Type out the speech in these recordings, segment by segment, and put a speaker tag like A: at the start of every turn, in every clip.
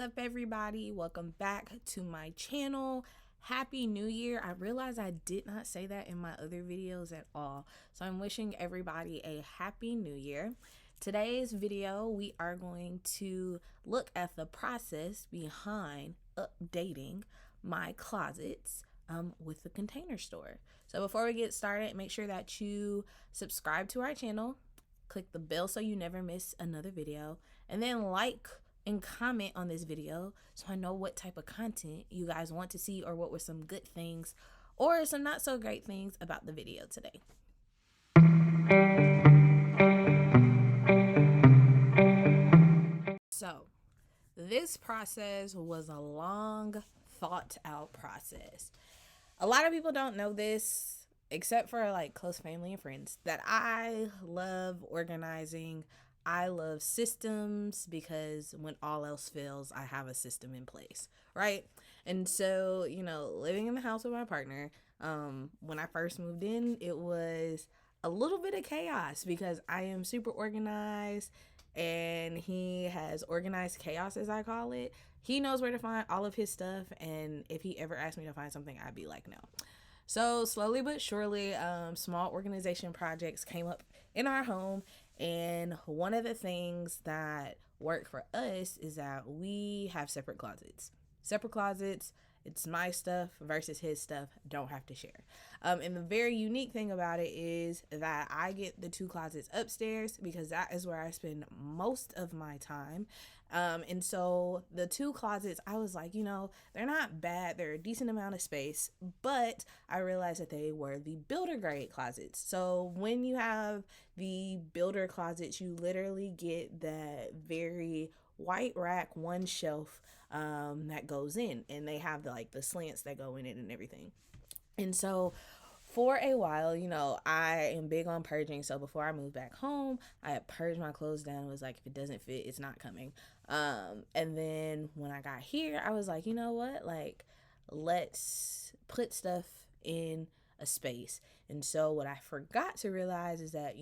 A: What's up, everybody? Welcome back to my channel. Happy New Year. I realized I did not say that in my other videos at all. So I'm wishing everybody a happy New Year. Today's video, we are going to look at the process behind updating my closets with the Container Store. So before we get started, make sure that you subscribe to our channel, click the bell so you never miss another video, and then like and comment on this video so I know what type of content you guys want to see, or what were some good things or some not so great things about the video today. So this process was a long thought out process. A lot of people don't know this, except for like close family and friends, that I love organizing. I love systems because when all else fails, I have a system in place, right? And so, living in the house with my partner, when I first moved in, it was a little bit of chaos because I am super organized and he has organized chaos, as I call it. He knows where to find all of his stuff, and if he ever asked me to find something, I'd be like, no. So slowly but surely, small organization projects came up in our home, and one of the things that work for us is that we have separate closets. Separate closets. It's my stuff versus his stuff. Don't have to share. And the very unique thing about it is that I get the two closets upstairs because that is where I spend most of my time. And so the two closets, I was like, they're not bad. They're a decent amount of space, but I realized that they were the builder grade closets. So when you have the builder closets, you literally get that very white rack, one shelf that goes in, and they have the slants that go in it and everything. And so for a while, I am big on purging. So before I moved back home, I had purged my clothes down. It was like, if it doesn't fit, it's not coming. And then when I got here, I was like, you know what? Like, let's put stuff in a space. And so what I forgot to realize is that,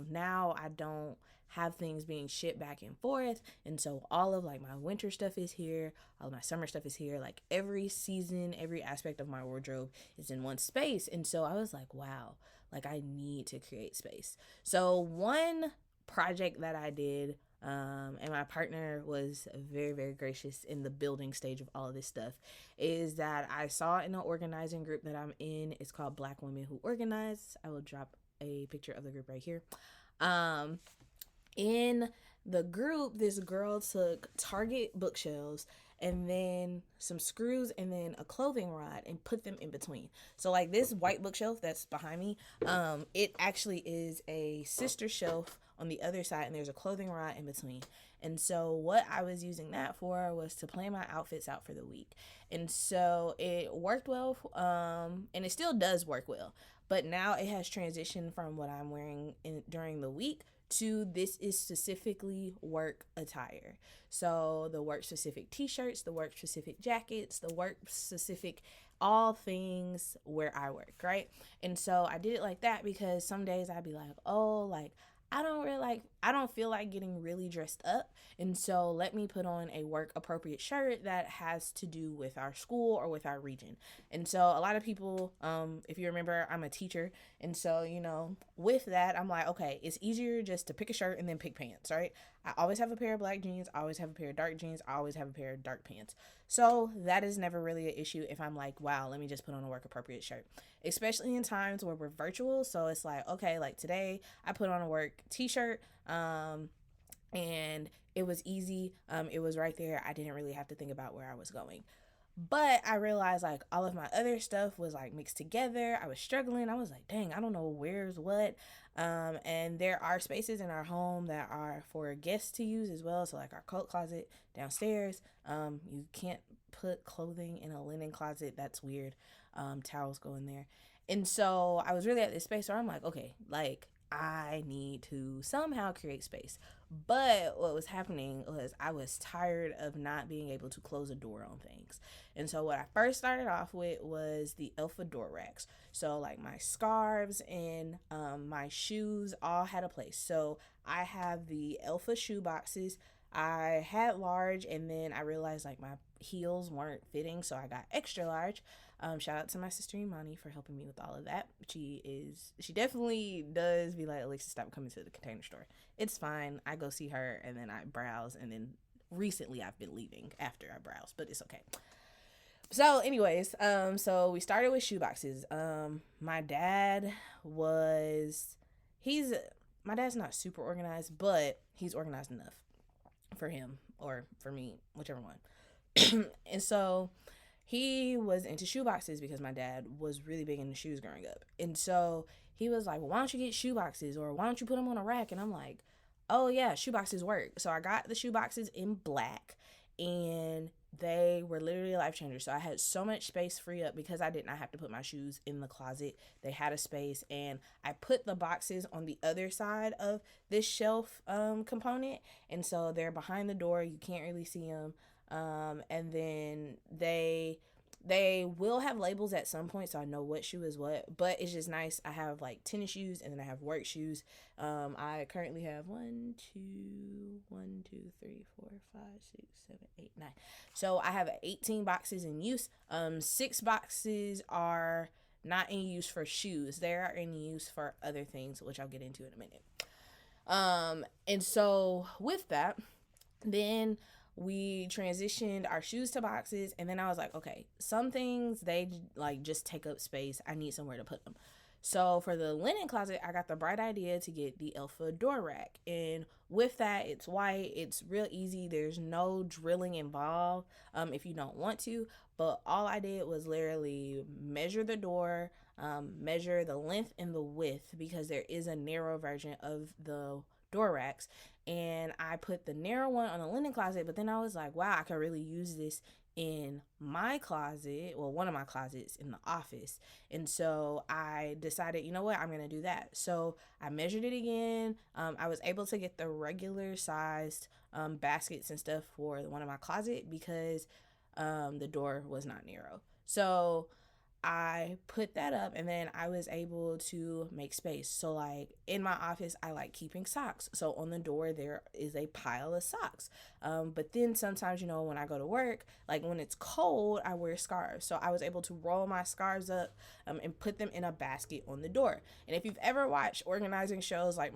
A: now I don't have things being shipped back and forth. And so all of like my winter stuff is here, all of my summer stuff is here. Like every season, every aspect of my wardrobe is in one space. And so I was like, wow, like I need to create space. So one project that I did, and my partner was very, very gracious in the building stage of all of this stuff, is that I saw in an organizing group that I'm in. It's called Black Women Who Organize. I will drop a picture of the group right here. In the group, this girl took Target bookshelves and then some screws and then a clothing rod and put them in between. So like this white bookshelf that's behind me, it actually is a sister shelf on the other side, and there's a clothing rod in between. And so what I was using that for was to plan my outfits out for the week. And so it worked well, and it still does work well. But now it has transitioned from what I'm wearing during the week to this is specifically work attire. So the work specific t-shirts, the work specific jackets, the work specific all things where I work, right? And so I did it like that because some days I'd be like, oh, like I don't feel like getting really dressed up. And so let me put on a work appropriate shirt that has to do with our school or with our region. And so a lot of people, if you remember, I'm a teacher. And so, with that, I'm like, okay, it's easier just to pick a shirt and then pick pants, right? I always have a pair of black jeans. I always have a pair of dark jeans. I always have a pair of dark pants. So that is never really an issue if I'm like, wow, let me just put on a work appropriate shirt, especially in times where we're virtual. So it's like, okay, like today I put on a work t-shirt, and it was easy. It was right there. I didn't really have to think about where I was going. But I realized like all of my other stuff was like mixed together. I was struggling. I was like, dang, I don't know where's what. And there are spaces in our home that are for guests to use as well. So like our coat closet downstairs. You can't put clothing in a linen closet. That's weird. Towels go in there. And so I was really at this space where I'm like, okay, like I need to somehow create space. But what was happening was I was tired of not being able to close a door on things. And so what I first started off with was the Elfa door racks. So like my scarves and my shoes all had a place. So I have the Elfa shoe boxes. I had large, and then I realized like my heels weren't fitting, so I got extra large. Shout out to my sister Imani for helping me with all of that. She definitely does be like, Alexa, stop coming to the Container Store. It's fine. I go see her, and then I browse, and then recently I've been leaving after I browse, but it's okay. So, anyways, so we started with shoe boxes. My dad was, he's, my dad's not super organized, but he's organized enough for him or for me, whichever one. And so he was into shoe boxes because my dad was really big into shoes growing up. And so he was like, well, why don't you get shoe boxes, or why don't you put them on a rack? And I'm like, oh yeah, shoe boxes work. So I got the shoe boxes in black, and they were literally life changers. So I had so much space free up because I did not have to put my shoes in the closet. They had a space, and I put the boxes on the other side of this shelf component, and so they're behind the door. You can't really see them. And then they will have labels at some point, so I know what shoe is what, but it's just nice. I have like tennis shoes, and then I have work shoes. I currently have 9. So I have 18 boxes in use. 6 boxes are not in use for shoes. They are in use for other things, which I'll get into in a minute. And so with that, then we transitioned our shoes to boxes, and then I was like, okay, some things they like just take up space. I need somewhere to put them. So for the linen closet, I got the bright idea to get the Elfa door rack, and with that, it's white. It's real easy. There's no drilling involved if you don't want to. But all I did was literally measure the door, measure the length and the width, because there is a narrow version of the door racks, and I put the narrow one on the linen closet. But then I was like, wow, I could really use this in my closet, well, one of my closets in the office. And so I decided, you know what, I'm gonna do that. So I measured it again. I was able to get the regular sized baskets and stuff for one of my closet because the door was not narrow. So I put that up, and then I was able to make space. So like in my office, I like keeping socks. So on the door, there is a pile of socks. But then sometimes, when I go to work, like when it's cold, I wear scarves. So I was able to roll my scarves up and put them in a basket on the door. And if you've ever watched organizing shows like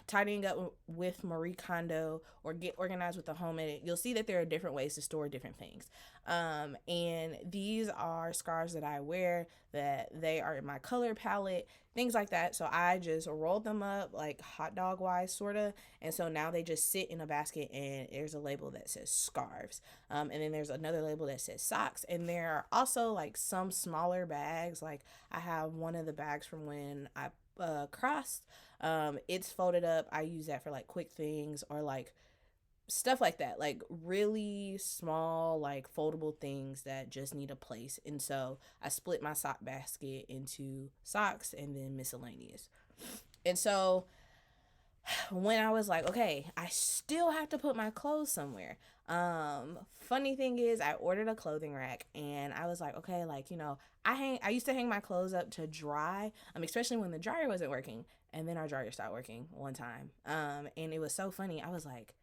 A: Tidying Up with Marie Kondo or Get Organized with the Home Edit, you'll see that there are different ways to store different things. And these are scarves that I wear, that they are in my color palette, things like that. So I just rolled them up like hot dog wise, sort of. And so now they just sit in a basket, and there's a label that says scarves. And then there's another label that says socks. And there are also like some smaller bags. Like I have one of the bags from when I crossed. It's folded up. I use that for like quick things, or like stuff like that, like really small, like foldable things that just need a place. And so I split my sock basket into socks and then miscellaneous. And so when I was like, okay, I still have to put my clothes somewhere. Funny thing is, I ordered a clothing rack, and I was like, okay, like, I used to hang my clothes up to dry, especially when the dryer wasn't working. And then our dryer stopped working one time. And it was so funny. I was like,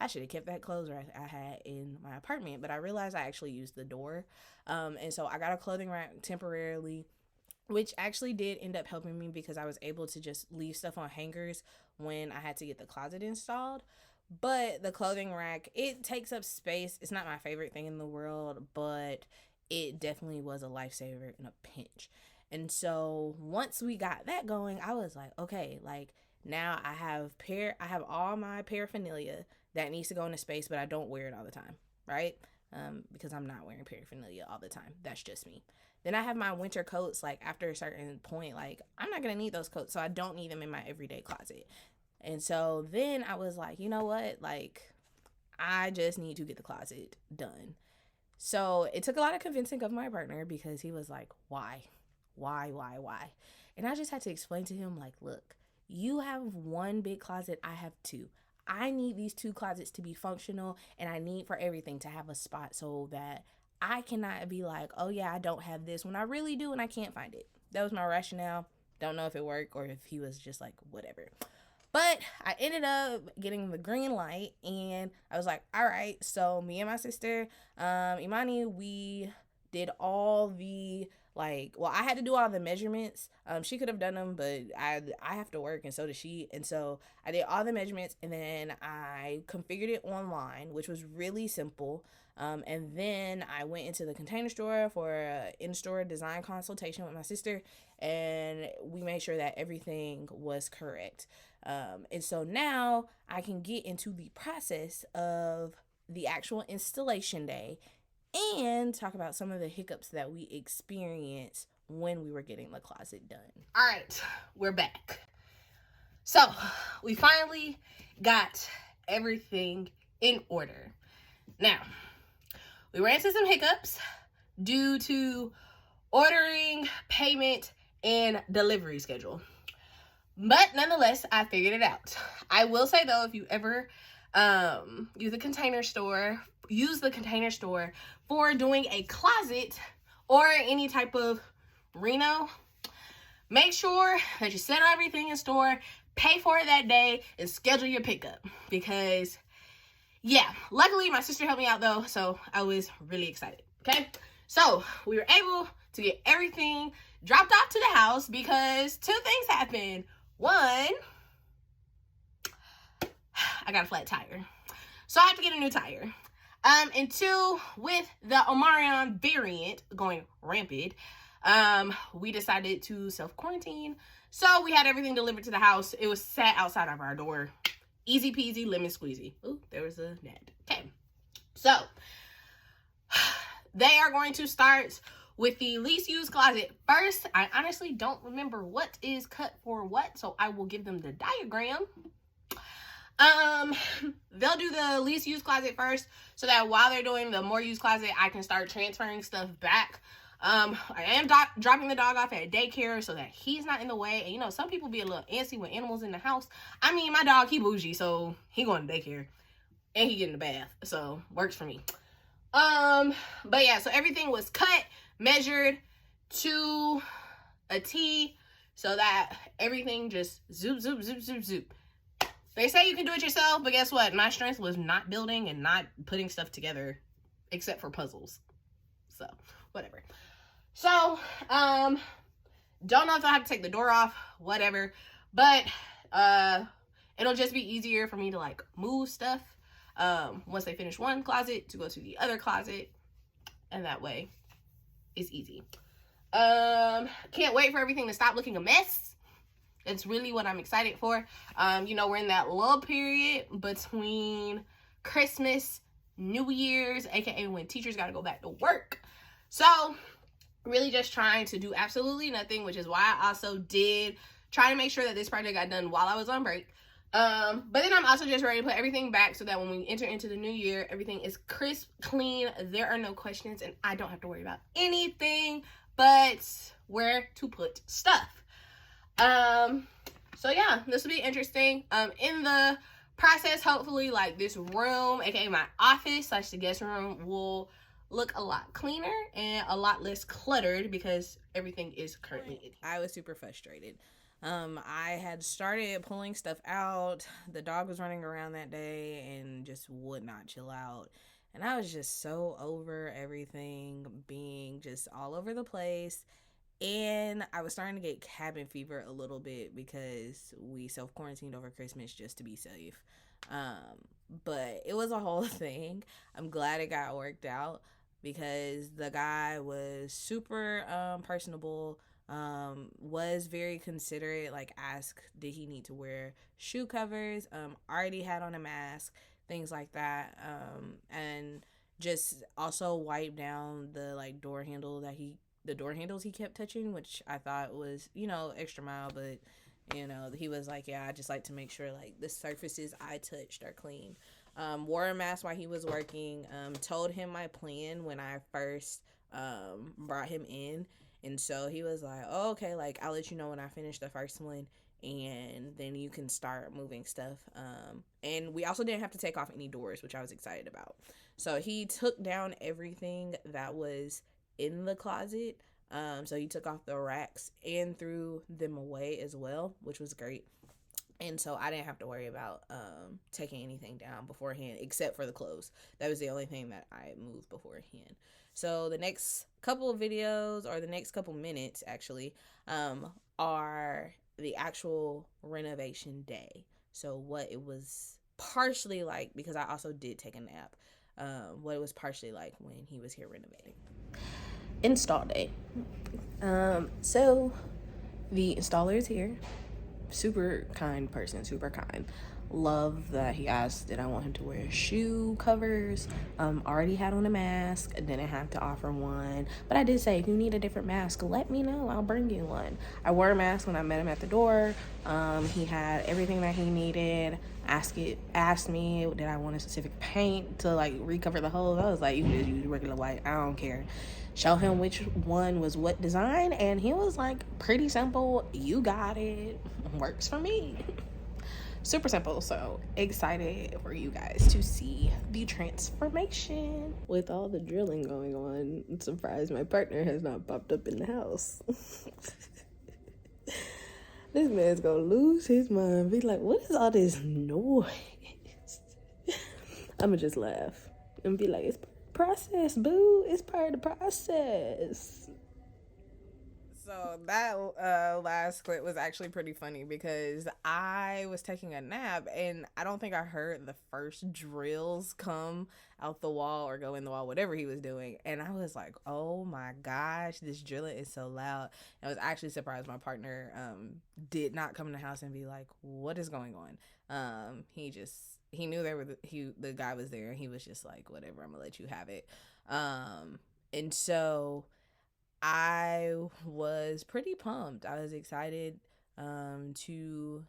A: I should have kept that clothes rack I had in my apartment, but I realized I actually used the door. And so I got a clothing rack temporarily, which actually did end up helping me because I was able to just leave stuff on hangers when I had to get the closet installed. But the clothing rack, it takes up space. It's not my favorite thing in the world, but it definitely was a lifesaver in a pinch. And so once we got that going, I was like, okay, like now I have all my paraphernalia that needs to go into space, but I don't wear it all the time, right? Because I'm not wearing paraphernalia all the time. That's just me. Then I have my winter coats. Like after a certain point, like I'm not gonna need those coats, so I don't need them in my everyday closet. And so then I was like, you know what? Like I just need to get the closet done. So it took a lot of convincing of my partner because he was like, why? Why? And I just had to explain to him, like, look, you have one big closet, I have two. I need these two closets to be functional, and I need for everything to have a spot so that I cannot be like, oh yeah, I don't have this when I really do and I can't find it. That was my rationale. Don't know if it worked or if he was just like, whatever. But I ended up getting the green light, and I was like, all right. So me and my sister, Imani, we did all the like. Well, I had to do all the measurements. She could have done them, but I have to work, and so does she. And so I did all the measurements, and then I configured it online, which was really simple. And then I went into the Container Store for an in-store design consultation with my sister, and we made sure that everything was correct. And so now I can get into the process of the actual installation day and talk about some of the hiccups that we experienced when we were getting the closet done.
B: All right, we're back. So we finally got everything in order. Now, we ran into some hiccups due to ordering, payment, and delivery schedule. But nonetheless, I figured it out. I will say though, if you ever use the Container Store for doing a closet or any type of reno, make sure that you set everything in store, pay for it that day, and schedule your pickup. Because yeah, luckily my sister helped me out though, so I was really excited. Okay, so we were able to get everything dropped off to the house because two things happened. One, I got a flat tire, so I have to get a new tire. And two, with the Omarion variant going rampant, we decided to self-quarantine. So we had everything delivered to the house. It was sat outside of our door. Easy peasy, lemon squeezy. Ooh, there was a net. Okay. So they are going to start with the least used closet first. I honestly don't remember what is cut for what, so I will give them the diagram. They'll do the least used closet first, so that while they're doing the more used closet, I can start transferring stuff back. I am dropping the dog off at daycare so that he's not in the way. And you know, some people be a little antsy with animals in the house. I mean, my dog, he bougie, so he going to daycare and he getting a bath, so works for me. But yeah, so everything was cut, measured to a T, so that everything just zoop, zoop, zoop, zoop, zoop. They say you can do it yourself, but guess what? My strength was not building and not putting stuff together, except for puzzles. So, whatever. So, don't know if I'll have to take the door off, whatever. But, it'll just be easier for me to, like, move stuff, once they finish one closet to go to the other closet. And that way, it's easy. Can't wait for everything to stop looking a mess. It's really what I'm excited for. You know, we're in that lull period between Christmas, New Year's, aka when teachers got to go back to work. So, really just trying to do absolutely nothing, which is why I also did try to make sure that this project got done while I was on break. But then I'm also just ready to put everything back so that when we enter into the new year, everything is crisp, clean, there are no questions, and I don't have to worry about anything but where to put stuff. So yeah, this will be interesting. In the process, hopefully, like, this room, aka my office / the guest room, will look a lot cleaner and a lot less cluttered because everything is currently in.
A: I was super frustrated. I had started pulling stuff out. The dog was running around that day and just would not chill out. And I was just so over everything being just all over the place. And I was starting to get cabin fever a little bit because we self-quarantined over Christmas just to be safe. But it was a whole thing. I'm glad it got worked out because the guy was super personable, was very considerate, like asked did he need to wear shoe covers, already had on a mask, things like that, and just also wiped down the like door handles he kept touching, which I thought was, you know, extra mild, but you know, he was like, yeah, I just like to make sure like the surfaces I touched are clean. Wore a mask while he was working. Told him my plan when I first brought him in, and so he was like, oh, okay, like I'll let you know when I finish the first one, and then you can start moving stuff. And we also didn't have to take off any doors, which I was excited about. So he took down everything that was in the closet. So he took off the racks and threw them away as well, which was great. And so I didn't have to worry about taking anything down beforehand except for the clothes. That was the only thing that I moved beforehand. So the next couple of videos, or the next couple minutes actually, are the actual renovation day. So what it was partially like, because I also did take a nap, what it was partially like when he was here renovating. Install day. So the installer is here. Super kind person, super kind. Love that he asked did I want him to wear shoe covers. Already had on a mask, didn't have to offer one, but I did say if you need a different mask, let me know, I'll bring you one. I wore a mask when I met him at the door. He had everything that he needed. Asked me did I want a specific paint to like recover the holes. I was like, you can just use regular white, I don't care. Show him which one was what design, and he was like, pretty simple, you got it, works for me. Super simple. So excited for you guys to see the transformation. With all the drilling going on, I'm surprised my partner has not popped up in the house. This man's gonna lose his mind, be like, what is all this noise? I'ma just laugh and be like, it's process, boo, it's part of the process. So that last clip was actually pretty funny because I was taking a nap and I don't think I heard the first drills come out the wall or go in the wall, whatever he was doing. And I was like, oh my gosh, this drilling is so loud. And I was actually surprised my partner did not come in the house and be like, what is going on? He knew the guy was there, and he was just like, whatever, I'm gonna let you have it. And so I was pretty pumped. I was excited to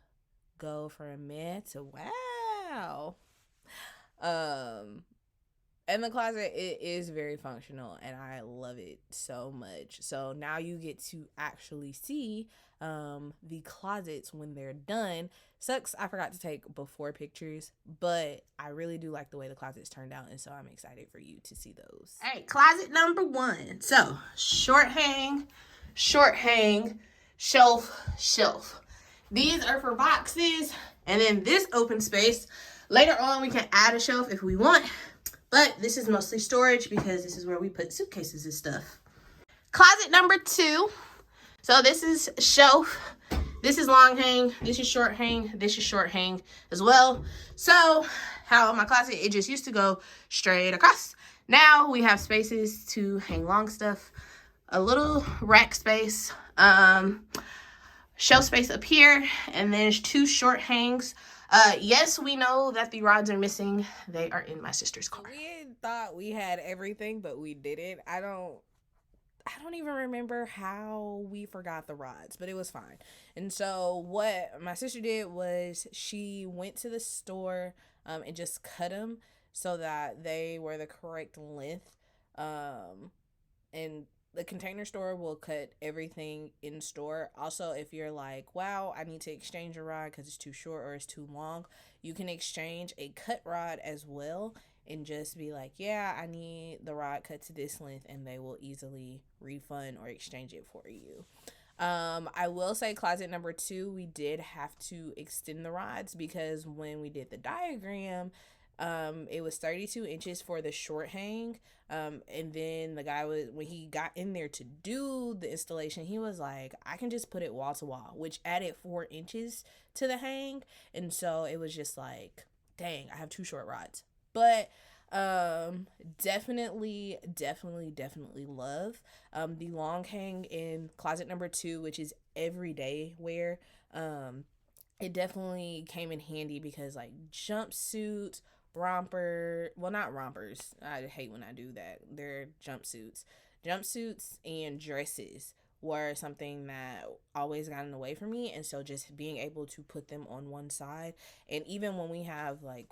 A: go from meh to wow. Um, and the closet, it is very functional, and I love it so much. So now you get to actually see the closets when they're done. Sucks I forgot to take before pictures, but I really do like the way the closets turned out, and so I'm excited for you to see those.
B: All right, closet number 1. So short hang, shelf, shelf. These are for boxes, and then this open space. Later on, we can add a shelf if we want, but this is mostly storage because this is where we put suitcases and stuff. Closet number 2. So this is shelf. This is long hang. This is short hang. This is short hang as well. So how my closet, it just used to go straight across. Now we have spaces to hang long stuff, a little rack space, shelf space up here, and then there's 2 short hangs. Yes, we know that the rods are missing. They are in my sister's car.
A: We thought we had everything, but we didn't. I don't even remember how we forgot the rods, but it was fine. And so what my sister did was she went to the store and just cut them so that they were the correct length. And the Container Store will cut everything in store. Also, if you're like, wow, I need to exchange a rod because it's too short or it's too long, you can exchange a cut rod as well and just be like, yeah, I need the rod cut to this length, and they will easily refund or exchange it for you. I will say closet number 2, we did have to extend the rods because when we did the diagram, it was 32 inches for the short hang. And then the guy when he got in there to do the installation, he was like, I can just put it wall to wall, which added 4 inches to the hang. And so it was just like, dang, I have 2 short rods. But definitely love the long hang in closet number 2, which is everyday wear. It definitely came in handy because like jumpsuits, not rompers, I hate when I do that, they're jumpsuits and dresses were something that always got in the way for me. And so just being able to put them on one side, and even when we have like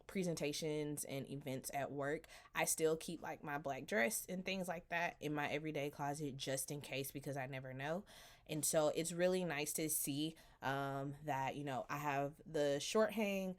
A: presentations and events at work, I still keep like my black dress and things like that in my everyday closet just in case, because I never know. And so it's really nice to see that, you know, I have the short hang,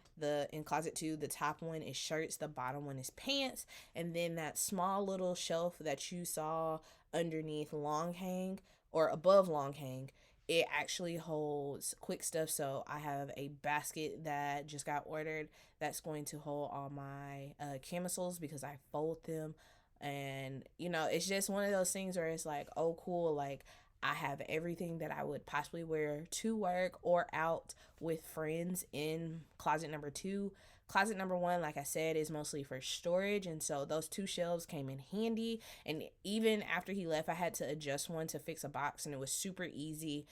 A: in closet 2, the top one is shirts, the bottom one is pants, and then that small little shelf that you saw underneath long hang or above long hang it actually holds quick stuff. So I have a basket that just got ordered that's going to hold all my camisoles because I fold them. And it's just one of those things where it's like, oh cool, like I have everything that I would possibly wear to work or out with friends in closet number two. Closet number one, like I said, is mostly for storage, and so those two shelves came in handy. And even after he left, I had to adjust one to fix a box, and it was super easy,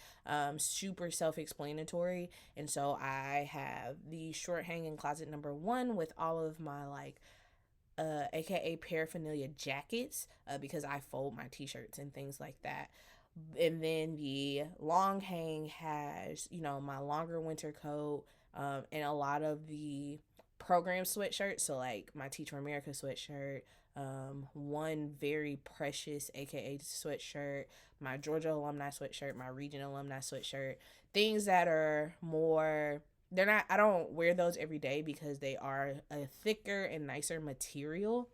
A: super self-explanatory. And so I have the short hanging closet number one with all of my aka paraphernalia jackets, because I fold my t-shirts and things like that. And then the long hang has my longer winter coat, and a lot of the program sweatshirts, so like my Teach for America sweatshirt, one very precious aka sweatshirt, my Georgia alumni sweatshirt, my Region alumni sweatshirt, things that are more, they're not, I don't wear those every day because they are a thicker and nicer material.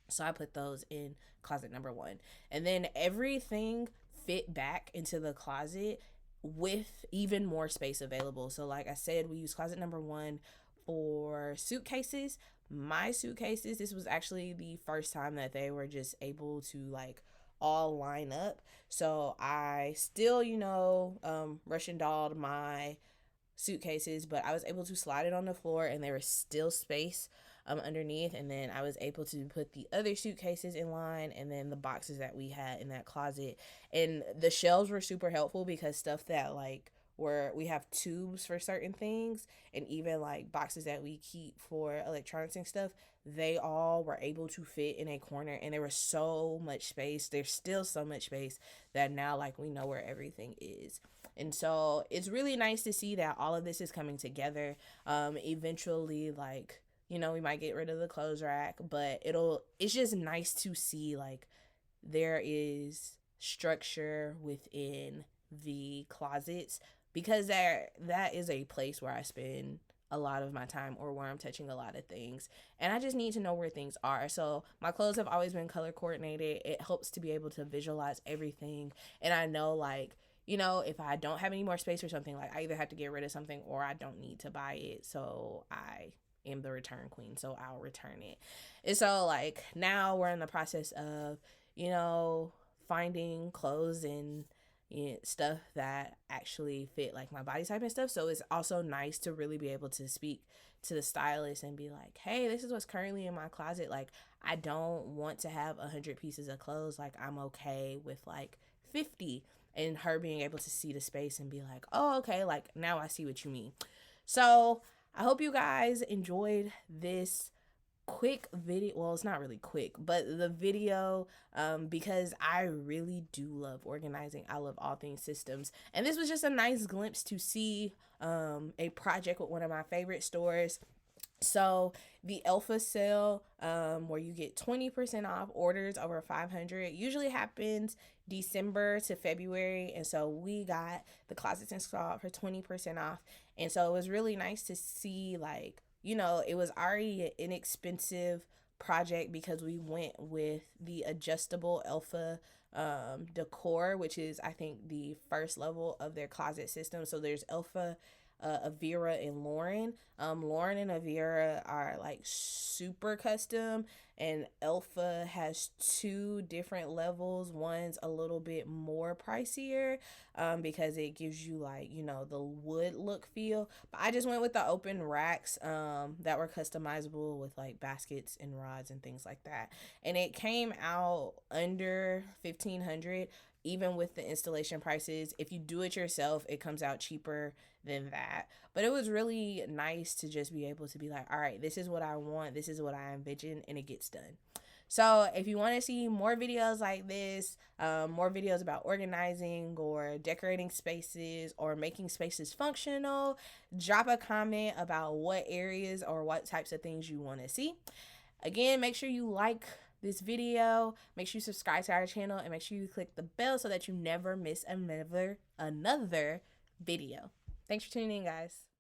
A: So I put those in closet number one. And then everything fit back into the closet with even more space available. So, like I said, we use closet number one for suitcases. My suitcases, this was actually the first time that they were just able to like all line up. So I still, Russian dolled my suitcases, but I was able to slide it on the floor and there was still space underneath. And then I was able to put the other suitcases in line and then the boxes that we had in that closet. And the shelves were super helpful because stuff that like where we have tubes for certain things and even like boxes that we keep for electronics and stuff, they all were able to fit in a corner and there was so much space. There's still so much space that now like we know where everything is. And so it's really nice to see that all of this is coming together. Eventually, like, we might get rid of the clothes rack, but it's just nice to see like there is structure within the closets because that is a place where I spend a lot of my time or where I'm touching a lot of things. And I just need to know where things are. So my clothes have always been color coordinated. It helps to be able to visualize everything. And I know like, if I don't have any more space or something, like I either have to get rid of something or I don't need to buy it. So I am the return queen. So I'll return it. And so like now we're in the process of, finding clothes and stuff that actually fit like my body type and stuff. So it's also nice to really be able to speak to the stylist and be like, hey, this is what's currently in my closet. Like I don't want to have 100 pieces of clothes. Like I'm okay with like 50, and her being able to see the space and be like, oh, okay, like now I see what you mean. So I hope you guys enjoyed this quick video. Well, it's not really quick, but the video, because I really do love organizing. I love all things systems, and this was just a nice glimpse to see a project with one of my favorite stores. So the Alpha sale, where you get 20% off orders over 500, usually happens December to February. And so we got the closets installed for 20% off. And so it was really nice to see like, it was already an inexpensive project because we went with the adjustable Alpha decor, which is I think the first level of their closet system. So there's Alpha, Avira, and Lauren. Lauren and Avira are like super custom, and Alpha has two different levels. One's a little bit more pricier, because it gives you like the wood look feel. But I just went with the open racks that were customizable with like baskets and rods and things like that, and it came out under 1,500. Even with the installation prices, if you do it yourself, it comes out cheaper than that. But it was really nice to just be able to be like, all right, this is what I want, this is what I envision, and it gets done. So if you want to see more videos like this, more videos about organizing or decorating spaces or making spaces functional, drop a comment about what areas or what types of things you want to see. Again, make sure you like this video, make sure you subscribe to our channel, and make sure you click the bell so that you never miss another video. Thanks for tuning in, guys.